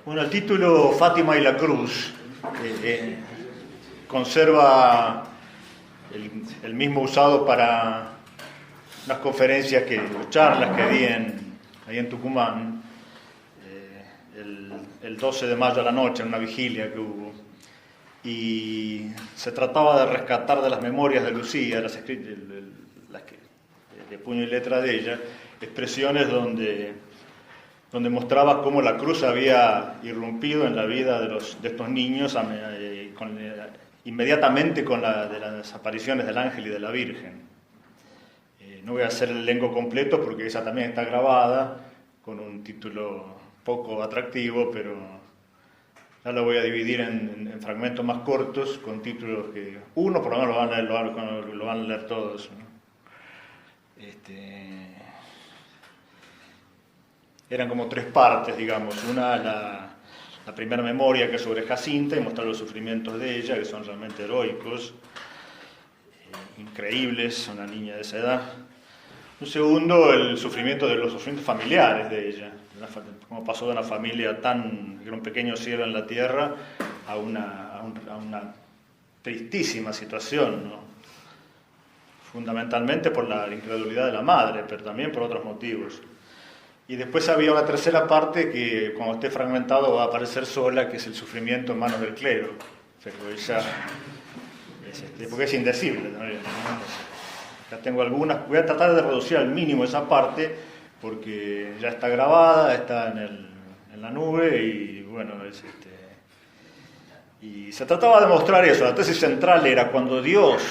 Bueno, el título Fátima y la Cruz conserva el mismo usado para las conferencias o charlas que di ahí en Tucumán el 12 de mayo a la noche, en una vigilia que hubo. Y se trataba de rescatar de las memorias de Lucía, las que, de puño y letra de ella, expresiones donde mostraba cómo la cruz había irrumpido en la vida de estos niños inmediatamente con de las apariciones del ángel y de la Virgen. No voy a hacer el elenco completo porque esa también está grabada con un título poco atractivo, pero ya lo voy a dividir en fragmentos más cortos con títulos que uno por lo menos lo van a leer todos, ¿no? Eran como tres partes, digamos. Una, la primera memoria, que es sobre Jacinta, y mostrar los sufrimientos de ella, que son realmente heroicos, increíbles, una niña de esa edad. Un segundo, los sufrimientos familiares de ella, cómo pasó de una familia que era un pequeño cielo en la tierra, a una tristísima situación, ¿no? Fundamentalmente por la incredulidad de la madre, pero también por otros motivos. Y después había una tercera parte que cuando esté fragmentado va a aparecer sola, que es el sufrimiento en manos del clero. O sea, porque es indecible también, ¿no? Ya tengo algunas, voy a tratar de reducir al mínimo esa parte, porque ya está grabada, está en la nube, y bueno, y se trataba de mostrar eso. La tesis central era cuando Dios,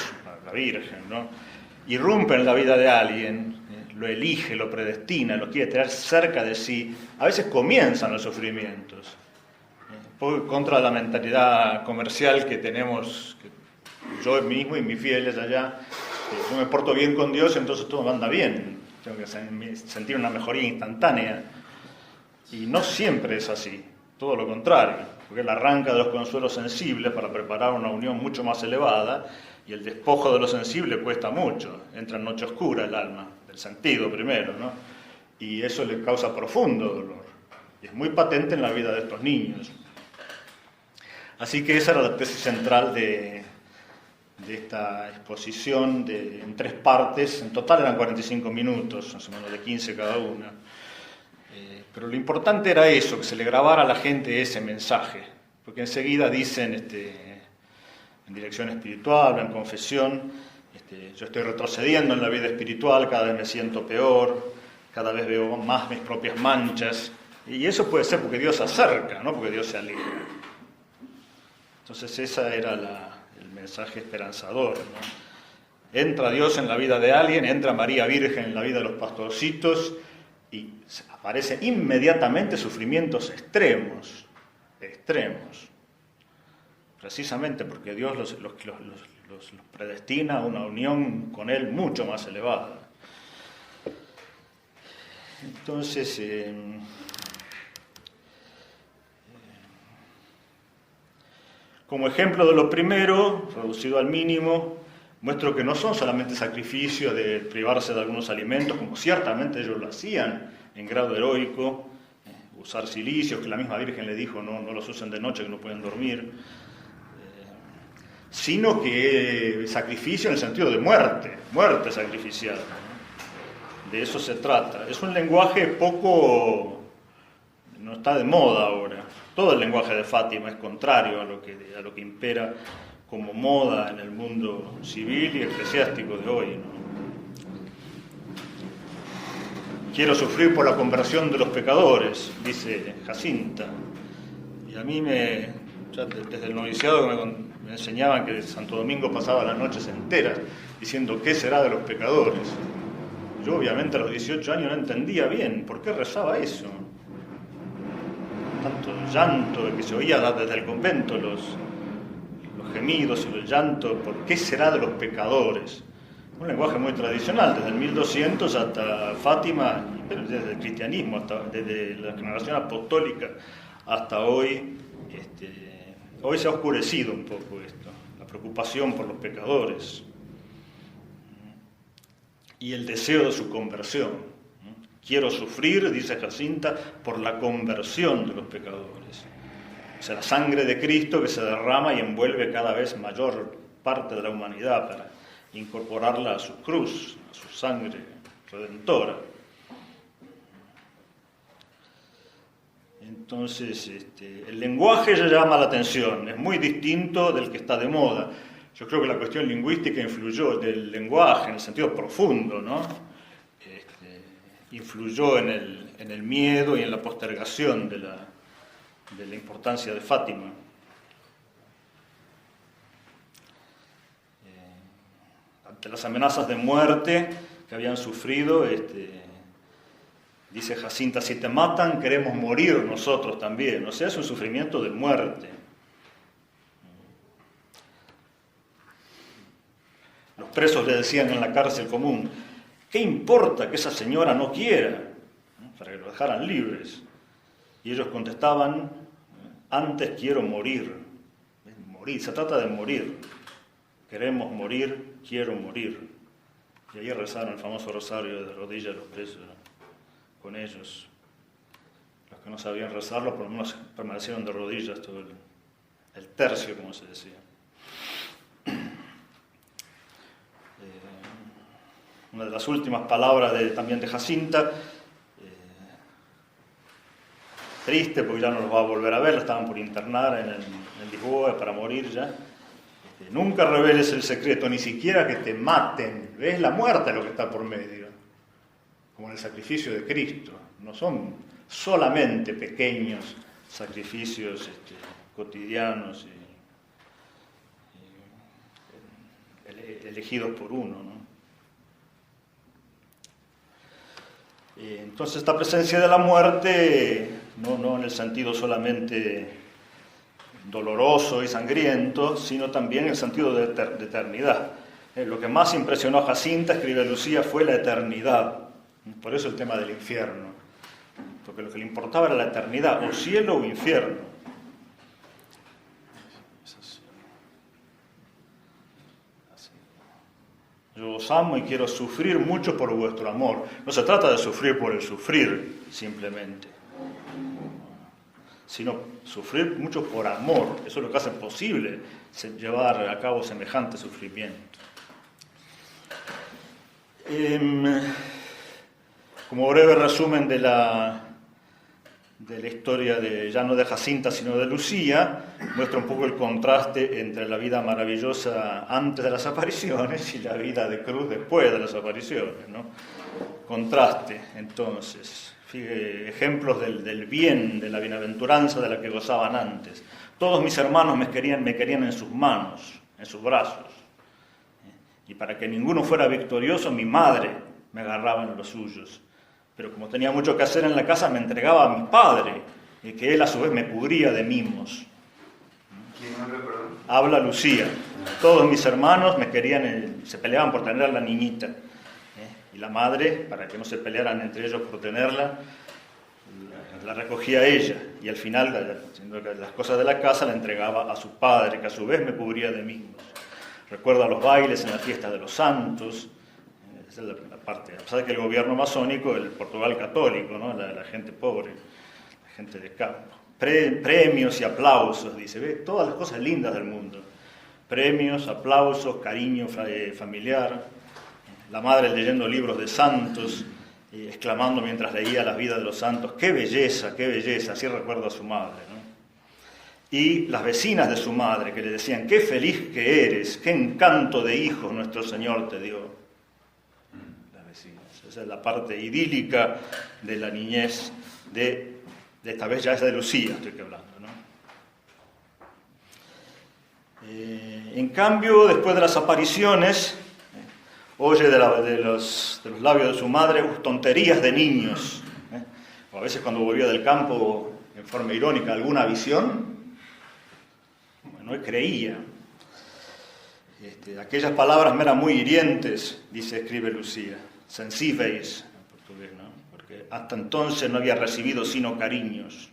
la Virgen, ¿no?, irrumpe en la vida de alguien, lo elige, lo predestina, lo quiere tener cerca de sí, a veces comienzan los sufrimientos, contra la mentalidad comercial que tenemos, yo mismo y mis fieles allá. Yo me porto bien con Dios, entonces todo me anda bien, tengo que sentir una mejoría instantánea, y no siempre es así, todo lo contrario, porque Él arranca de los consuelos sensibles para preparar una unión mucho más elevada, y el despojo de lo sensible cuesta mucho, entra en noche oscura el alma, del sentido primero, ¿no? Y eso le causa profundo dolor, y es muy patente en la vida de estos niños. Así que esa era la tesis central de esta exposición en tres partes. En total eran 45 minutos, más o menos de 15 cada una. Pero lo importante era eso, que se le grabara a la gente ese mensaje, porque enseguida dicen en dirección espiritual, en confesión, yo estoy retrocediendo en la vida espiritual, cada vez me siento peor, cada vez veo más mis propias manchas, y eso puede ser porque Dios se acerca, no porque Dios se aleja. Entonces ese era el mensaje esperanzador, ¿no? Entra Dios en la vida de alguien, entra María Virgen en la vida de los pastorcitos, y aparecen inmediatamente sufrimientos extremos, precisamente porque Dios los predestina a una unión con Él mucho más elevada. Entonces, como ejemplo de lo primero, reducido al mínimo, muestro que no son solamente sacrificios de privarse de algunos alimentos, como ciertamente ellos lo hacían en grado heroico, usar cilicios, que la misma Virgen le dijo no los usen de noche, que no pueden dormir, sino que sacrificio en el sentido de muerte sacrificial, ¿no? De eso se trata. Es un lenguaje no está de moda ahora. Todo el lenguaje de Fátima es contrario a lo que impera como moda en el mundo civil y eclesiástico de hoy, ¿no? Quiero sufrir por la conversión de los pecadores, dice Jacinta. Y a mí ya desde el noviciado me enseñaban que Santo Domingo pasaba las noches enteras diciendo ¿qué será de los pecadores? Yo obviamente a los 18 años no entendía bien por qué rezaba eso. Tanto llanto que se oía desde el convento, los gemidos y el llanto, ¿por qué será de los pecadores? Un lenguaje muy tradicional, desde el 1200 hasta Fátima, pero desde el cristianismo, desde la generación apostólica hasta hoy. Hoy se ha oscurecido un poco esto, la preocupación por los pecadores y el deseo de su conversión. Quiero sufrir, dice Jacinta, por la conversión de los pecadores. O sea, la sangre de Cristo que se derrama y envuelve cada vez mayor parte de la humanidad para incorporarla a su cruz, a su sangre redentora. Entonces, el lenguaje ya llama la atención, es muy distinto del que está de moda. Yo creo que la cuestión lingüística influyó del lenguaje en el sentido profundo, ¿no? Influyó en el miedo y en la postergación de la importancia de Fátima. Ante las amenazas de muerte que habían sufrido, dice Jacinta, si te matan, queremos morir nosotros también. O sea, es un sufrimiento de muerte. Los presos le decían en la cárcel común, ¿qué importa que esa señora no quiera? Para que lo dejaran libres. Y ellos contestaban, antes quiero morir. Morir, se trata de morir. Queremos morir, quiero morir. Y ahí rezaron el famoso rosario de rodillas los presos con ellos. Los que no sabían rezarlo, por lo menos permanecieron de rodillas todo el tercio, como se decía. Una de las últimas palabras también de Jacinta, triste porque ya no los va a volver a ver, la estaban por internar en Lisboa para morir ya. Nunca reveles el secreto, ni siquiera que te maten. ¿Ves? La muerte es lo que está por medio, como en el sacrificio de Cristo. No son solamente pequeños sacrificios cotidianos elegidos por uno, ¿no? Entonces esta presencia de la muerte, no en el sentido solamente doloroso y sangriento, sino también en el sentido de eternidad. Lo que más impresionó a Jacinta, escribe Lucía, fue la eternidad. Por eso el tema del infierno. Porque lo que le importaba era la eternidad, o cielo o infierno. Yo os amo y quiero sufrir mucho por vuestro amor. No se trata de sufrir por el sufrir, simplemente, sino sufrir mucho por amor. Eso es lo que hace posible llevar a cabo semejante sufrimiento. Como breve resumen de la historia ya no de Jacinta, sino de Lucía, muestra un poco el contraste entre la vida maravillosa antes de las apariciones y la vida de cruz después de las apariciones, ¿no? Contraste, entonces. Ejemplos del bien, de la bienaventuranza de la que gozaban antes. Todos mis hermanos me querían en sus manos, en sus brazos. Y para que ninguno fuera victorioso, mi madre me agarraba en los suyos. Pero como tenía mucho que hacer en la casa, me entregaba a mi padre, y que él a su vez me cubría de mimos. ¿Quién habla, perdón? Habla Lucía. Todos mis hermanos se peleaban por tener a la niñita. Y la madre, para que no se pelearan entre ellos por tenerla, la recogía ella. Y al final, las cosas de la casa la entregaba a su padre, que a su vez me cubría de mimos. Recuerda los bailes en la fiesta de los santos. Esa es la parte. A pesar de que el gobierno masónico, el Portugal católico, ¿no? La gente pobre, la gente de campo. Premios y aplausos, dice. Ve todas las cosas lindas del mundo. Premios, aplausos, cariño familiar. La madre leyendo libros de santos, exclamando mientras leía las vidas de los santos, ¡qué belleza, qué belleza! Así recuerda a su madre, ¿no? Y las vecinas de su madre que le decían, ¡qué feliz que eres! ¡Qué encanto de hijos nuestro Señor te dio! Las vecinas. Esa es la parte idílica de la niñez de esta vez ya es de Lucía, estoy hablando, ¿no? En cambio, después de las apariciones, oye de los labios de su madre tonterías de niños. O a veces cuando volvía del campo, en forma irónica, alguna visión, bueno, él creía. Aquellas palabras me eran muy hirientes, escribe Lucía, sensíveis en portugués, ¿no? Porque hasta entonces no había recibido sino cariños.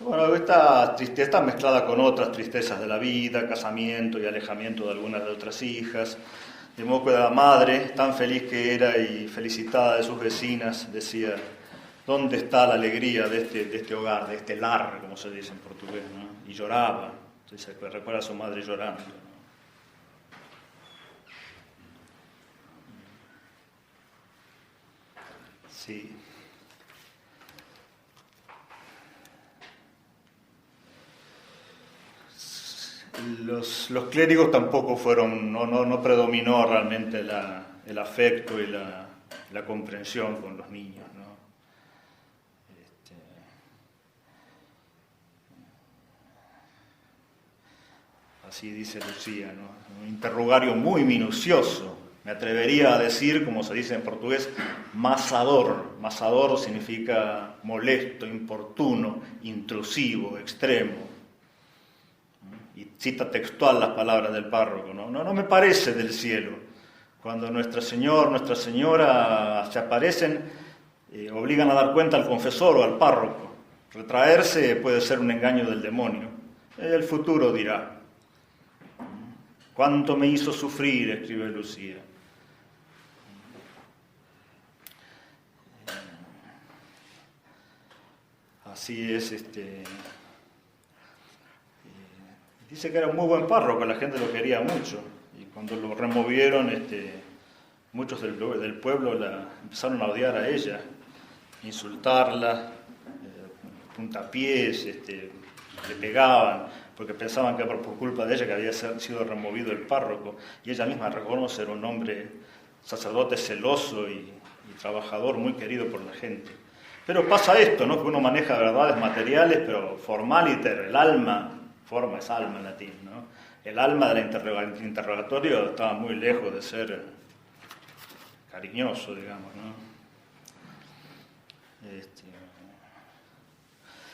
Bueno, esta tristeza está mezclada con otras tristezas de la vida, casamiento y alejamiento de algunas de otras hijas. De modo que la madre, tan feliz que era y felicitada de sus vecinas, decía: ¿dónde está la alegría de este hogar, de este lar, como se dice en portugués, ¿no? Y lloraba. Entonces recuerda a su madre llorando, ¿no? Sí. Los clérigos tampoco fueron, no predominó realmente el afecto y la comprensión con los niños, ¿no? Así dice Lucía, ¿no? Un interrogario muy minucioso, me atrevería a decir, como se dice en portugués, masador. Masador significa molesto, importuno, intrusivo, extremo. Y cita textual las palabras del párroco, ¿no? No me parece del cielo. Cuando Nuestra Señora se aparecen, obligan a dar cuenta al confesor o al párroco. Retraerse puede ser un engaño del demonio. El futuro dirá. ¿Cuánto me hizo sufrir?, escribe Lucía. Así es, dice que era un muy buen párroco, la gente lo quería mucho. Y cuando lo removieron, muchos del pueblo empezaron a odiar a ella, insultarla, puntapiés, le pegaban, porque pensaban que por culpa de ella que había sido removido el párroco. Y ella misma reconoce, era un hombre, sacerdote celoso y trabajador, muy querido por la gente. Pero pasa esto, ¿no? Que uno maneja verdades materiales, pero formaliter, el alma, forma es alma en latín, ¿no? El alma del interrogatorio estaba muy lejos de ser cariñoso, digamos, ¿no?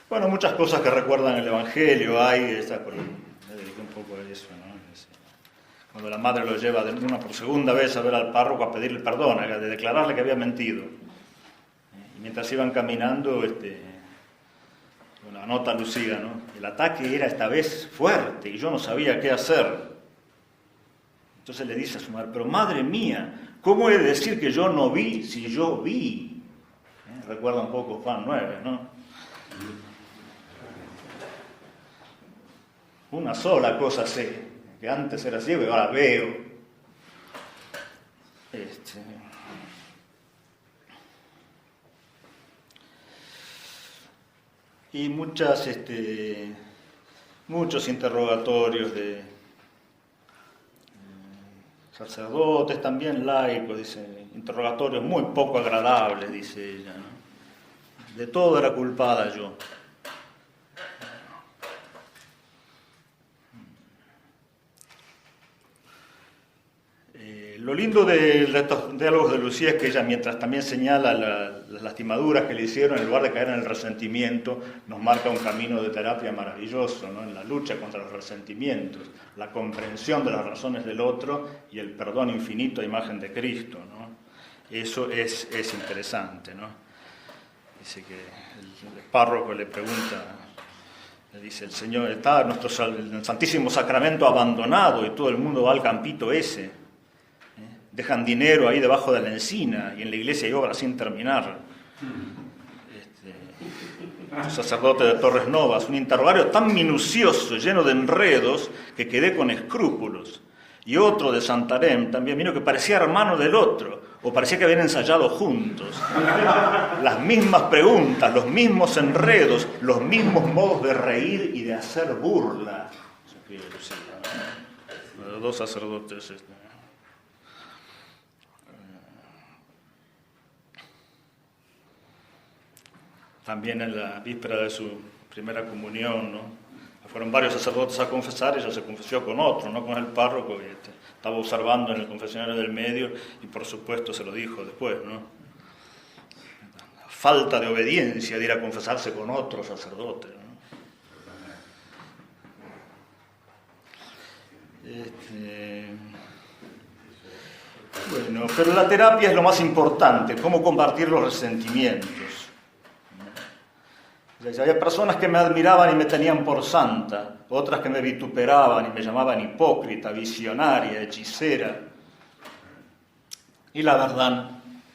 Bueno, muchas cosas que recuerdan el Evangelio hay, me dediqué un poco a eso, ¿no? Cuando la madre lo lleva por segunda vez a ver al párroco a pedirle perdón, a declararle que había mentido. Y mientras iban caminando, bueno, anota Lucía, ¿no? El ataque era esta vez fuerte y yo no sabía qué hacer. Entonces le dice a su madre: pero madre mía, ¿cómo he de decir que yo no vi si yo vi? Recuerda un poco Juan 9, ¿no? Una sola cosa sé, que antes era ciego y ahora veo. Y muchos interrogatorios de sacerdotes, también laicos, dice, interrogatorios muy poco agradables, dice ella, ¿no? De todo era culpada yo. Lo lindo de estos diálogos de Lucía es que ella, mientras también señala las lastimaduras que le hicieron, en lugar de caer en el resentimiento, nos marca un camino de terapia maravilloso, ¿no? En la lucha contra los resentimientos, la comprensión de las razones del otro y el perdón infinito a imagen de Cristo, ¿no? Eso es interesante, ¿no? Dice que el párroco le pregunta, le dice: el Señor está el Santísimo Sacramento abandonado y todo el mundo va al campito ese. Dejan dinero ahí debajo de la encina y en la iglesia hay obras sin terminar. Un sacerdote de Torres Novas, un interrogario tan minucioso, lleno de enredos, que quedé con escrúpulos. Y otro de Santarém también vino que parecía hermano del otro, o parecía que habían ensayado juntos. Las mismas preguntas, los mismos enredos, los mismos modos de reír y de hacer burla. Los dos sacerdotes. También en la víspera de su primera comunión, ¿no? Fueron varios sacerdotes a confesar y ella se confesó con otro, no con el párroco, que estaba observando en el confesionario del medio y por supuesto se lo dijo después, ¿no? Falta de obediencia de ir a confesarse con otro sacerdote, ¿no? Bueno, pero la terapia es lo más importante, cómo compartir los resentimientos. Había personas que me admiraban y me tenían por santa, otras que me vituperaban y me llamaban hipócrita, visionaria, hechicera. Y la verdad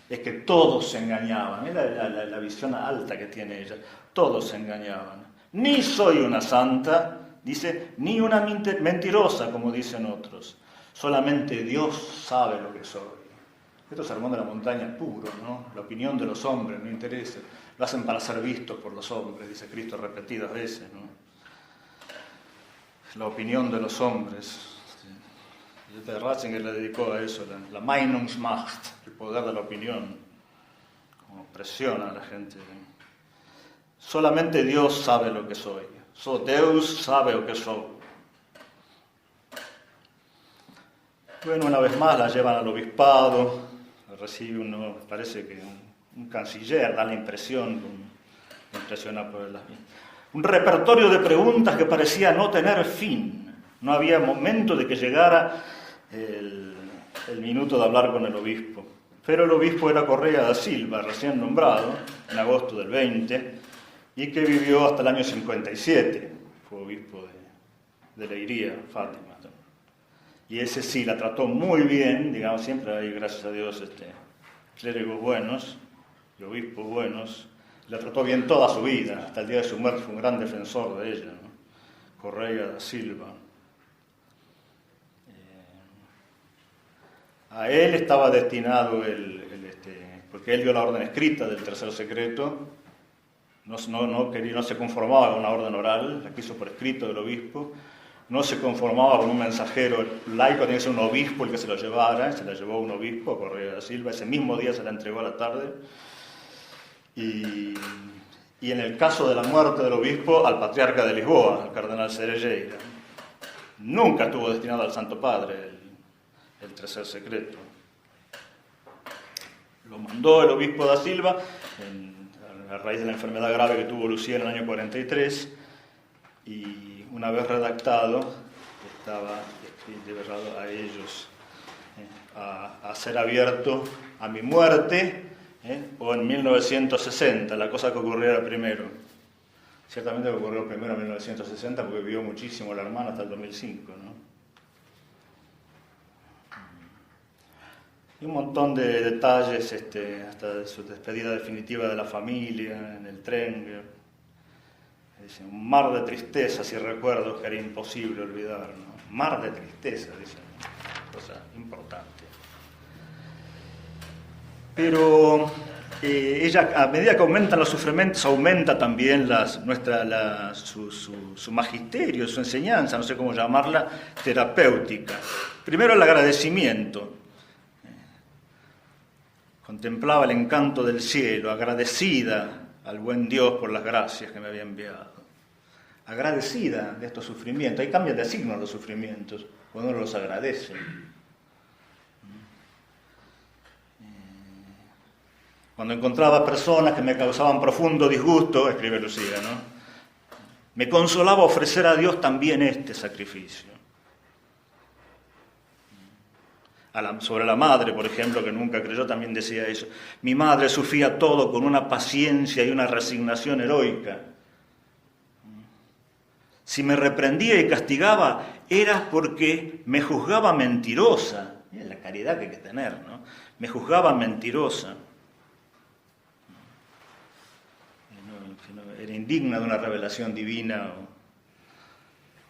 es que todos se engañaban. Mira la visión alta que tiene ella. Todos se engañaban. Ni soy una santa, dice, ni una mentirosa, como dicen otros. Solamente Dios sabe lo que soy. Esto es sermón de la montaña puro, ¿no? La opinión de los hombres no interesa. Lo hacen para ser vistos por los hombres, dice Cristo repetidas veces, ¿no? La opinión de los hombres. Ratzinger le dedicó a eso, la Meinungsmacht, el poder de la opinión, como presiona a la gente. Solamente Dios sabe lo que soy. Deus sabe lo que soy. Bueno, una vez más la llevan al obispado, recibe uno, parece que un canciller, da la impresión, impresiona por un repertorio de preguntas que parecía no tener fin. No había momento de que llegara el minuto de hablar con el obispo. Pero el obispo era Correa da Silva, recién nombrado, en agosto del 20, y que vivió hasta el año 57. Fue obispo de Leiria, Fátima. Y ese sí, la trató muy bien, digamos, siempre hay, gracias a Dios, clérigos buenos y obispos buenos. La trató bien toda su vida, hasta el día de su muerte fue un gran defensor de ella, ¿no? Correa da Silva. A él estaba destinado porque él dio la orden escrita del tercer secreto, no se conformaba con una orden oral, la quiso por escrito del obispo, no se conformaba con un mensajero laico, tenía que ser un obispo el que se lo llevara, se la llevó un obispo, Correa da Silva, ese mismo día se la entregó a la tarde, y en el caso de la muerte del obispo, al patriarca de Lisboa, al cardenal Cerejeira. Nunca estuvo destinado al Santo Padre el tercer secreto. Lo mandó el obispo da Silva a raíz de la enfermedad grave que tuvo Lucía en el año 43, y una vez redactado estaba escrito a ellos a ser abierto a mi muerte o en 1960, la cosa que ocurriera primero. Ciertamente que ocurrió primero en 1960 porque vivió muchísimo la hermana hasta el 2005, ¿no? Y un montón de detalles, hasta de su despedida definitiva de la familia, en el tren. Dice, un mar de tristezas y recuerdos que era imposible olvidar, ¿no? Mar de tristeza, dice, cosa importante. Pero ella, a medida que aumentan los sufrimientos, aumenta también su magisterio, su enseñanza, no sé cómo llamarla, terapéutica. Primero el agradecimiento. Contemplaba el encanto del cielo, agradecida al buen Dios por las gracias que me había enviado. Agradecida de estos sufrimientos. Ahí cambian de signo los sufrimientos, cuando uno los agradece. Cuando encontraba personas que me causaban profundo disgusto, escribe Lucía, ¿no? Me consolaba ofrecer a Dios también este sacrificio. Sobre la madre, por ejemplo, que nunca creyó, también decía eso. Mi madre sufría todo con una paciencia y una resignación heroica. Si me reprendía y castigaba, era porque me juzgaba mentirosa. Mira la caridad que hay que tener, ¿no? Me juzgaba mentirosa. Era indigna de una revelación divina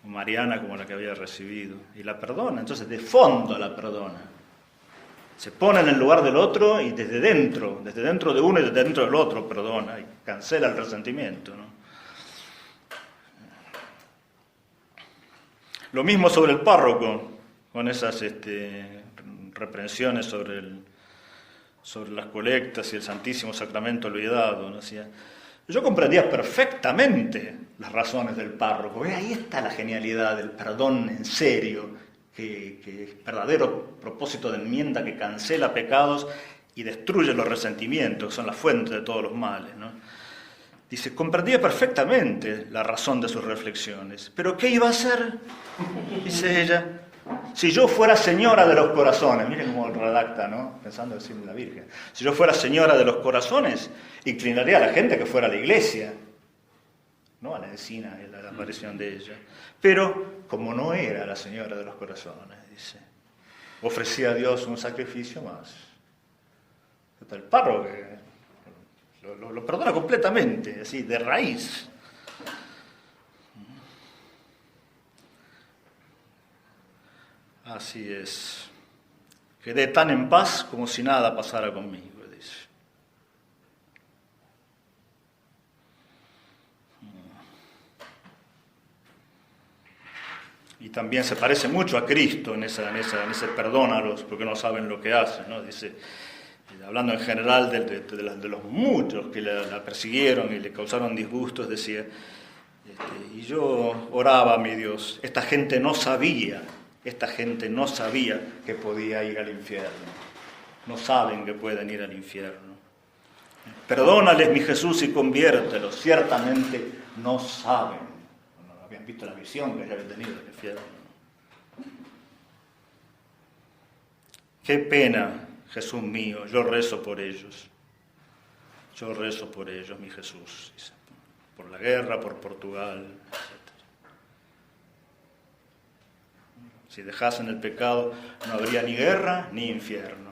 o mariana como la que había recibido. Y la perdona, entonces de fondo la perdona. Se pone en el lugar del otro y desde dentro de uno y desde dentro del otro perdona y cancela el resentimiento, ¿no? Lo mismo sobre el párroco, con esas reprensiones sobre las colectas y el Santísimo Sacramento olvidado, ¿no? Yo comprendía perfectamente las razones del párroco. Ahí está la genialidad del perdón en serio, que es verdadero propósito de enmienda que cancela pecados y destruye los resentimientos, que son la fuente de todos los males, ¿no? Dice, comprendía perfectamente la razón de sus reflexiones. ¿Pero qué iba a hacer? Dice ella. Si yo fuera señora de los corazones, miren cómo redacta, ¿no? Pensando decir la Virgen. Si yo fuera señora de los corazones, inclinaría a la gente que fuera a la iglesia. ¿no? A la encina, la aparición de ella. Pero como no era la señora de los corazones, dice, ofrecía a Dios un sacrificio más. Hasta el párroco lo perdona completamente, así, de raíz. Así es. Quedé tan en paz como si nada pasara conmigo, dice. Y también se parece mucho a Cristo en ese perdónalos porque no saben lo que hacen, ¿no? Dice, hablando en general de los muchos que la persiguieron y le causaron disgustos, decía, y yo oraba a mi Dios, esta gente no sabía que podía ir al infierno. No saben que pueden ir al infierno. Perdónales, mi Jesús, y conviértelos. Ciertamente no saben. No habían visto la visión que habían tenido del infierno. Qué pena, Jesús mío, yo rezo por ellos. Yo rezo por ellos, mi Jesús. Por la guerra, por Portugal, etc. Si dejasen el pecado, no habría ni guerra ni infierno.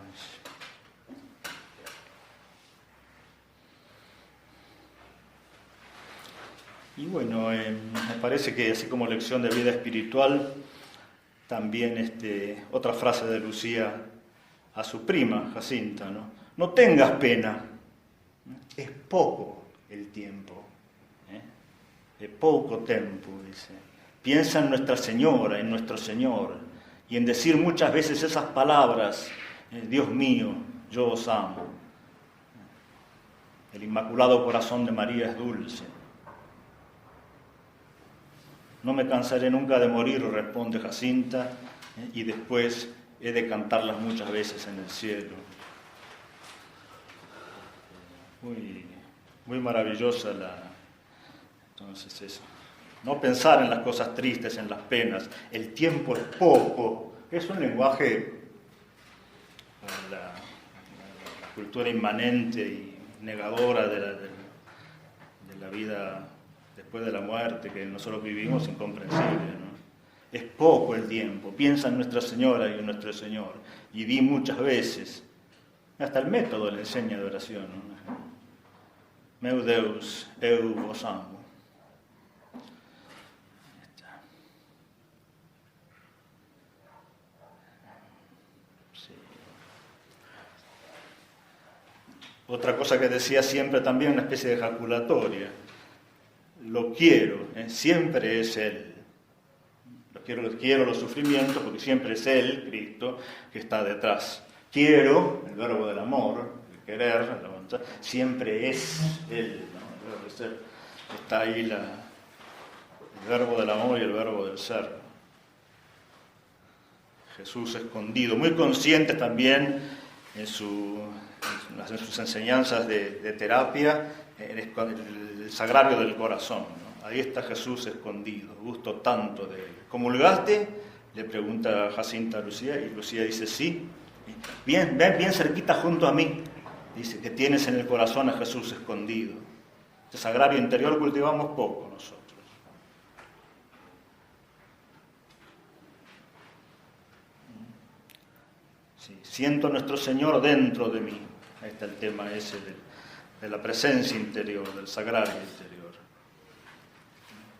Y bueno, me parece que así como lección de vida espiritual, también otra frase de Lucía a su prima, Jacinta, ¿no? No tengas pena, es poco el tiempo, es poco tiempo, dice. Piensa en Nuestra Señora, en nuestro Señor, y en decir muchas veces esas palabras, Dios mío, yo os amo. El Inmaculado Corazón de María es dulce. No me cansaré nunca de morir, responde Jacinta, y después he de cantarlas muchas veces en el cielo. Muy maravillosa entonces eso. No pensar en las cosas tristes, en las penas. El tiempo es poco. Es un lenguaje para la cultura inmanente y negadora de la vida después de la muerte, que nosotros vivimos, incomprensible, ¿no? Es poco el tiempo. Piensa en Nuestra Señora y en nuestro Señor. Y di muchas veces. Hasta el método le enseña de oración, ¿no? Meu Deus, eu vos amo. Otra cosa que decía siempre también, una especie de ejaculatoria. Lo quiero, siempre es Él. Quiero los sufrimientos porque siempre es Él, Cristo, que está detrás. Quiero, el verbo del amor, el querer, la voluntad, siempre es Él, ¿no? Está ahí el verbo del amor y el verbo del ser. Jesús escondido, muy consciente también en sus enseñanzas de terapia, el sagrario del corazón, ¿no? Ahí está Jesús escondido, gusto tanto de él. ¿Comulgaste? Le pregunta Jacinta a Lucía, y Lucía dice sí. Ven bien cerquita junto a mí. Dice que tienes en el corazón a Jesús escondido. Este sagrario interior cultivamos poco nosotros. Sí, siento a nuestro Señor dentro de mí. Ahí está el tema ese de la presencia interior, del sagrario interior.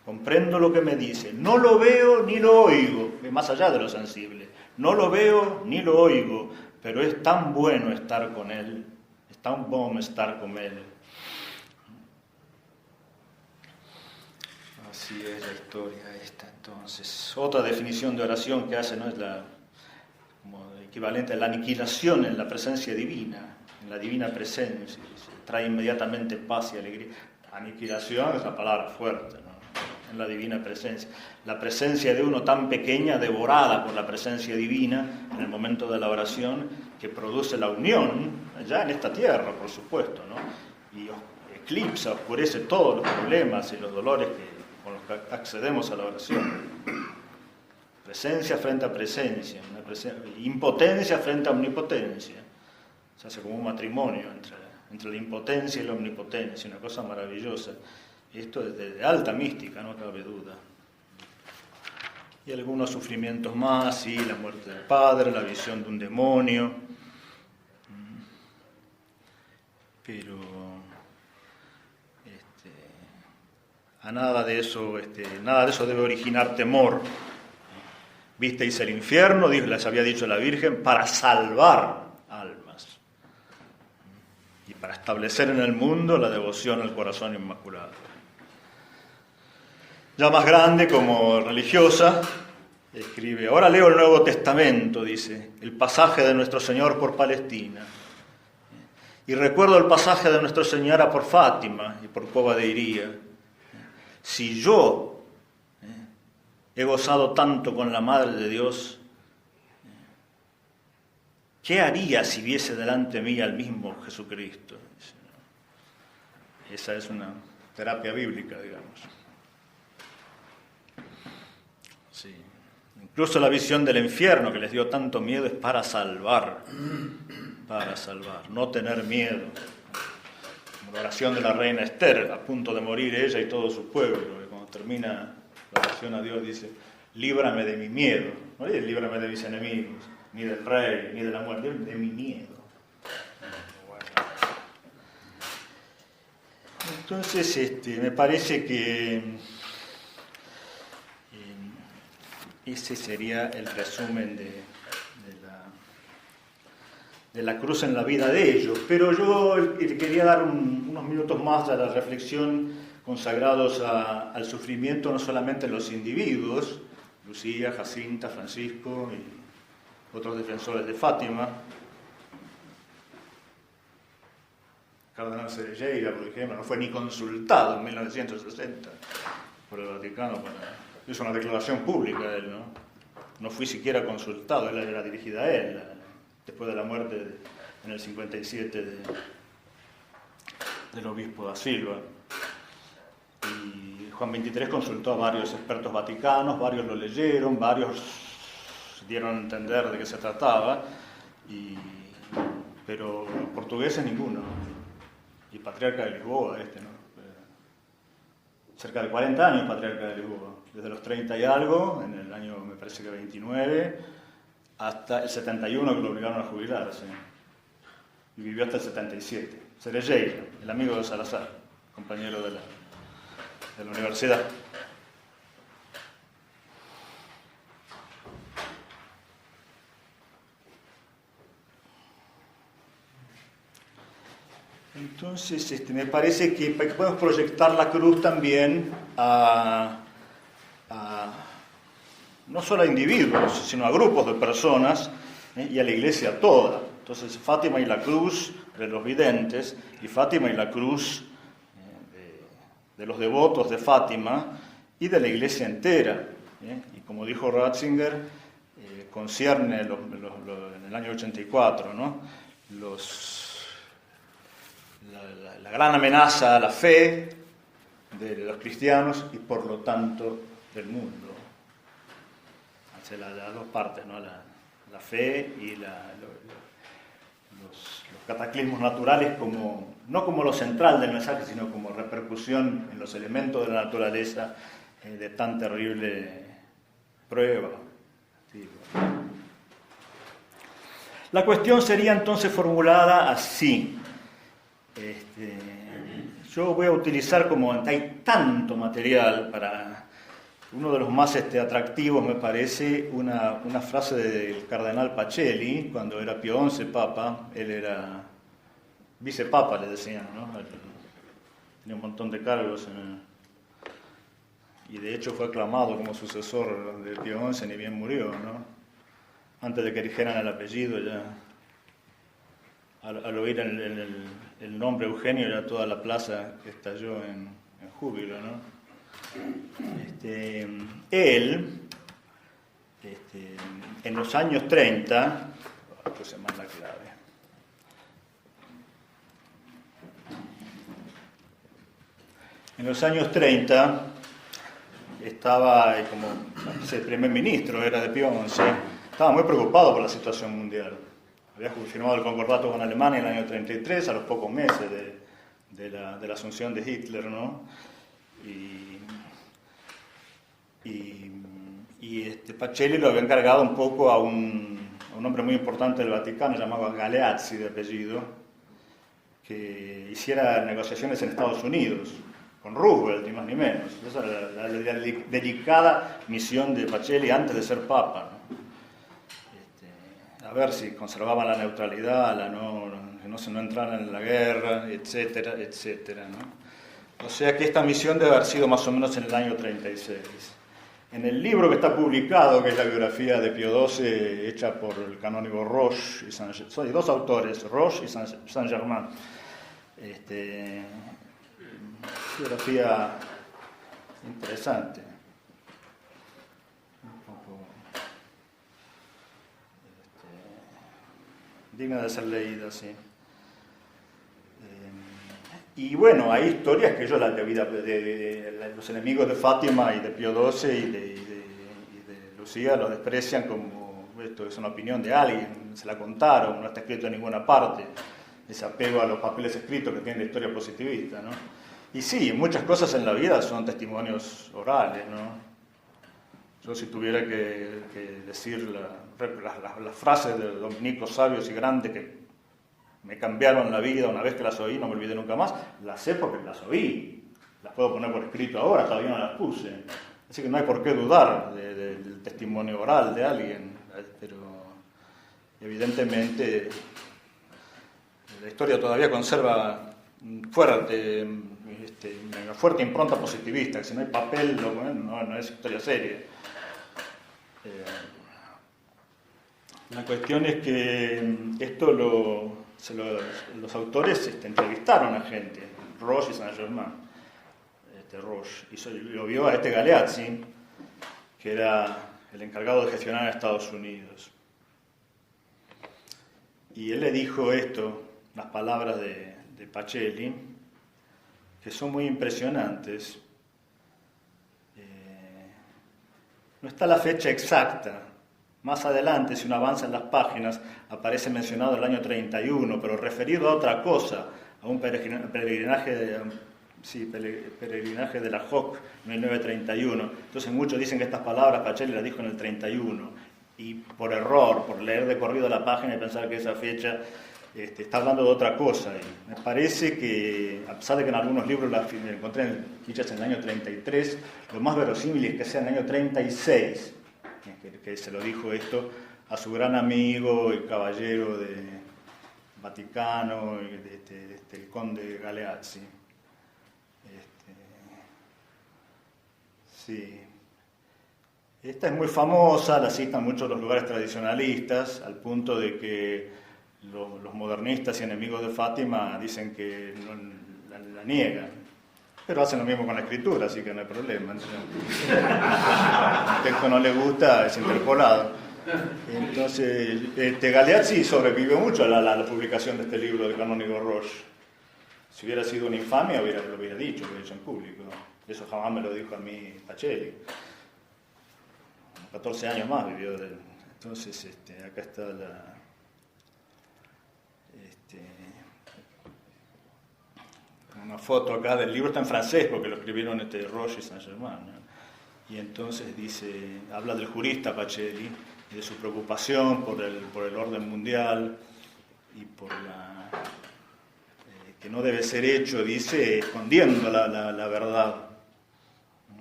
Comprendo lo que me dice, no lo veo ni lo oigo, más allá de lo sensible, no lo veo ni lo oigo, pero es tan bueno estar con Él, es tan bueno estar con Él. Así es la historia esta, entonces. Otra definición de oración que hace, ¿no? Es como equivalente a la aniquilación en la presencia divina, en la divina presencia, trae inmediatamente paz y alegría. Aniquilación es una palabra fuerte, ¿no? En la divina presencia. La presencia de uno tan pequeña, devorada por la presencia divina en el momento de la oración, que produce la unión, ya en esta tierra, por supuesto, ¿no? Y eclipsa, oscurece todos los problemas y los dolores con los que accedemos a la oración. Presencia frente a presencia, impotencia frente a omnipotencia. Se hace como un matrimonio entre la impotencia y la omnipotencia, una cosa maravillosa. Esto es de alta mística, no cabe duda. Y algunos sufrimientos más, sí, la muerte del padre, la visión de un demonio. Pero a nada de eso debe originar temor. Visteis el infierno, les había dicho la Virgen, para salvar almas y para establecer en el mundo la devoción al corazón inmaculado. Ya más grande, como religiosa, escribe: ahora leo el Nuevo Testamento, dice, el pasaje de nuestro Señor por Palestina. Y recuerdo el pasaje de Nuestra Señora por Fátima y por Cova de Iría. Si yo he gozado tanto con la Madre de Dios, ¿qué haría si viese delante mí al mismo Jesucristo? Esa es una terapia bíblica, digamos. Sí. Incluso la visión del infierno que les dio tanto miedo es para salvar, no tener miedo. Como la oración de la reina Esther, a punto de morir ella y todo su pueblo, que cuando termina la oración a Dios dice: líbrame de mi miedo, no dice líbrame de mis enemigos, ni del rey, ni de la muerte, de mi miedo. Bueno. Entonces, me parece que ese sería el resumen de la cruz en la vida de ellos. Pero yo quería dar unos minutos más a la reflexión consagrados al sufrimiento no solamente en los individuos, Lucía, Jacinta, Francisco y otros defensores de Fátima. Cardenal Cerejeira, por ejemplo, no fue ni consultado en 1960 por el Vaticano. Hizo una declaración pública de él, ¿no? No fui siquiera consultado, él era dirigida a él, después de la muerte en el 57 del obispo da Silva. Y Juan XXIII consultó a varios expertos vaticanos, varios lo leyeron, varios dieron a entender de qué se trataba, pero los portugueses ninguno. Y patriarca de Lisboa, ¿no? Cerca de 40 años patriarca de Lisboa, desde los 30 y algo, en el año me parece que 29, hasta el 71 que lo obligaron a jubilarse. Y vivió hasta el 77. Cerejeira, el amigo de Salazar, compañero de la universidad. Entonces, me parece que podemos proyectar la cruz también no solo a individuos, sino a grupos de personas y a la Iglesia toda. Entonces, Fátima y la cruz de los videntes y Fátima y la cruz de los devotos de Fátima y de la Iglesia entera. Y como dijo Ratzinger, concierne en el año 84, ¿no? La gran amenaza a la fe de los cristianos y por lo tanto del mundo. Hacia las dos partes, ¿no? La fe y los cataclismos naturales no como lo central del mensaje, sino como repercusión en los elementos de la naturaleza de tan terrible prueba. Sí. La cuestión sería entonces formulada así. Yo voy a utilizar, como hay tanto material para... Uno de los más atractivos, me parece, una frase del cardenal Pacelli, cuando era Pío XI Papa. Él era vicepapa, le decían, ¿no? Tenía un montón de cargos y de hecho fue aclamado como sucesor de Pío XI, ni bien murió, ¿no? Antes de que eligieran el apellido, ya al oír el nombre Eugenio, ya toda la plaza estalló en júbilo, ¿no? Él, en los años 30, puse más la clave. En los años 30 estaba como el primer ministro, era de Pío XI, estaba muy preocupado por la situación mundial. Había firmado el concordato con Alemania en el año 33, a los pocos meses de la asunción de Hitler, ¿no? Pacelli lo había encargado un poco a un hombre muy importante del Vaticano llamado Galeazzi de apellido, que hiciera negociaciones en Estados Unidos con Roosevelt, ni más ni menos. Esa era la delicada misión de Pacelli antes de ser papa, ¿no? A ver si conservaban la neutralidad, que no entraran en la guerra, etcétera, etcétera, ¿no? O sea que esta misión debe haber sido más o menos en el año 36. En el libro que está publicado, que es la biografía de Pío XII, hecha por el canónigo Roche y Saint-Germain, son dos autores, Roche y Saint-Germain, biografía interesante, un poco digna de ser leída, sí. Y bueno, hay historias que ellos, la vida de los enemigos de Fátima y de Pío XII y de Lucía, los desprecian como esto es una opinión de alguien, se la contaron, no está escrito en ninguna parte, ese apego a los papeles escritos que tiene la historia positivista, ¿no? Y sí, muchas cosas en la vida son testimonios orales, ¿no? Yo si tuviera que decir las frases de los dominicos sabios y grandes que me cambiaron la vida una vez que las oí, no me olvidé nunca más, las sé porque las oí, las puedo poner por escrito ahora, todavía no las puse, así que no hay por qué dudar del testimonio oral de alguien, pero evidentemente la historia todavía conserva una fuerte impronta positivista, que si no hay papel no es historia seria. La cuestión es que esto los autores entrevistaron a gente, Roche y Saint-Germain, Roche, y lo vio a Galeazzi, que era el encargado de gestionar en Estados Unidos. Y él le dijo las palabras de Pacelli, que son muy impresionantes. No está la fecha exacta. Más adelante, si uno avanza en las páginas, aparece mencionado el año 31, pero referido a otra cosa, a un peregrinaje de la JOC 1931. Entonces muchos dicen que estas palabras Pacelli las dijo en el 31, y por error, por leer de corrido la página y pensar que esa fecha está hablando de otra cosa. Y me parece que, a pesar de que en algunos libros las encontré dichas en el año 33, lo más verosímil es que sea en el año 36, que se lo dijo esto a su gran amigo y caballero de Vaticano, el conde Galeazzi. Sí. Esta es muy famosa, la citan muchos los lugares tradicionalistas, al punto de que los modernistas y enemigos de Fátima dicen que la niegan. Pero hacen lo mismo con la escritura, así que no hay problema. El texto no le gusta, es interpolado. Entonces, Galeazzi sobrevivió mucho a la publicación de este libro del canónigo Roche. Si hubiera sido una infamia, lo hubiera dicho en público. Eso jamás me lo dijo a mí Pacelli. 14 años más vivió de él. Entonces, acá está una foto acá del libro, está en francés porque lo escribieron Roche y Saint-Germain, ¿no? Y entonces habla del jurista Pacelli y de su preocupación por el orden mundial y por que no debe ser hecho, dice, escondiendo la verdad, ¿no?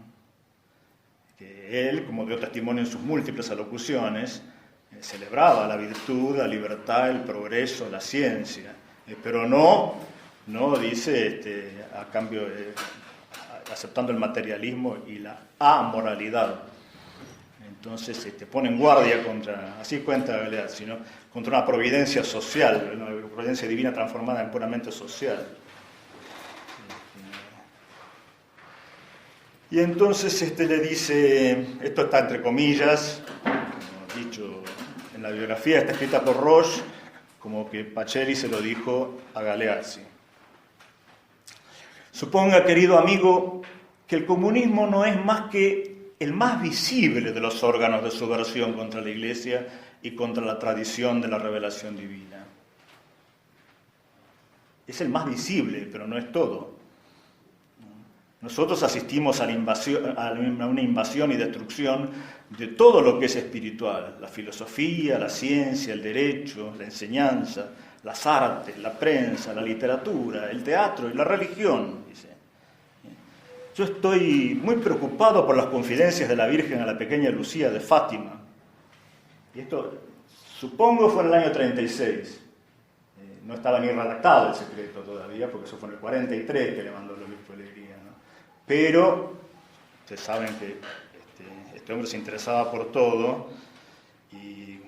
Que él, como dio testimonio en sus múltiples alocuciones, celebraba la virtud, la libertad, el progreso, la ciencia, pero no dice a cambio aceptando el materialismo y la amoralidad. Entonces pone en guardia así cuenta Galeazzi, ¿no? Contra una providencia social, una providencia divina transformada en puramente social. Y entonces le dice, esto está entre comillas, como dicho en la biografía, está escrita por Roche, como que Pacelli se lo dijo a Galeazzi. Suponga, querido amigo, que el comunismo no es más que el más visible de los órganos de subversión contra la Iglesia y contra la tradición de la revelación divina. Es el más visible, pero no es todo. Nosotros asistimos a una invasión y destrucción de todo lo que es espiritual, la filosofía, la ciencia, el derecho, la enseñanza, las artes, la prensa, la literatura, el teatro y la religión, dice. Yo estoy muy preocupado por las confidencias de la Virgen a la pequeña Lucía de Fátima. Y esto, supongo, fue en el año 36. No estaba ni redactado el secreto todavía, porque eso fue en el 43 que le mandó el obispo de Alegría, ¿no? Pero, ustedes saben que este hombre se interesaba por todo, y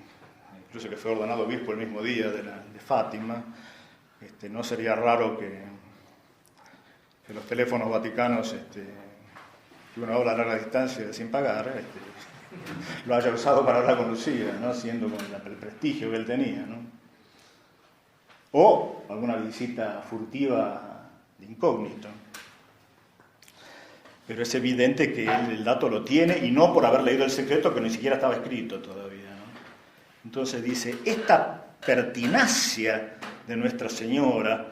incluso que fue ordenado obispo el mismo día de Fátima. No sería raro que los teléfonos vaticanos, que uno habla a larga distancia sin pagar, lo haya usado para hablar con Lucía, ¿no? Siendo con el prestigio que él tenía, ¿no? O alguna visita furtiva de incógnito. Pero es evidente que él el dato lo tiene, y no por haber leído el secreto, que ni siquiera estaba escrito todavía, ¿no? Entonces dice, esta pertinacia de Nuestra Señora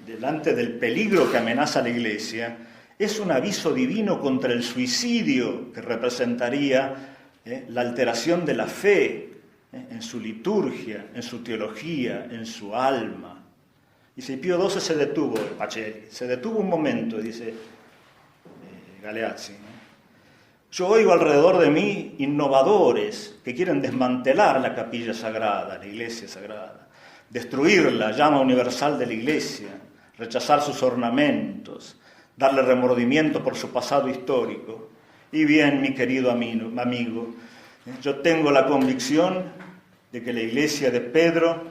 delante del peligro que amenaza a la Iglesia es un aviso divino contra el suicidio que representaría la alteración de la fe en su liturgia, en su teología, en su alma. Dice, Pío XII se detuvo, Pacelli, se detuvo un momento, dice Galeazzi, ¿no? Yo oigo alrededor de mí innovadores que quieren desmantelar la capilla sagrada, la iglesia sagrada, destruir la llama universal de la iglesia, rechazar sus ornamentos, darle remordimiento por su pasado histórico. Y bien, mi querido amigo, yo tengo la convicción de que la iglesia de Pedro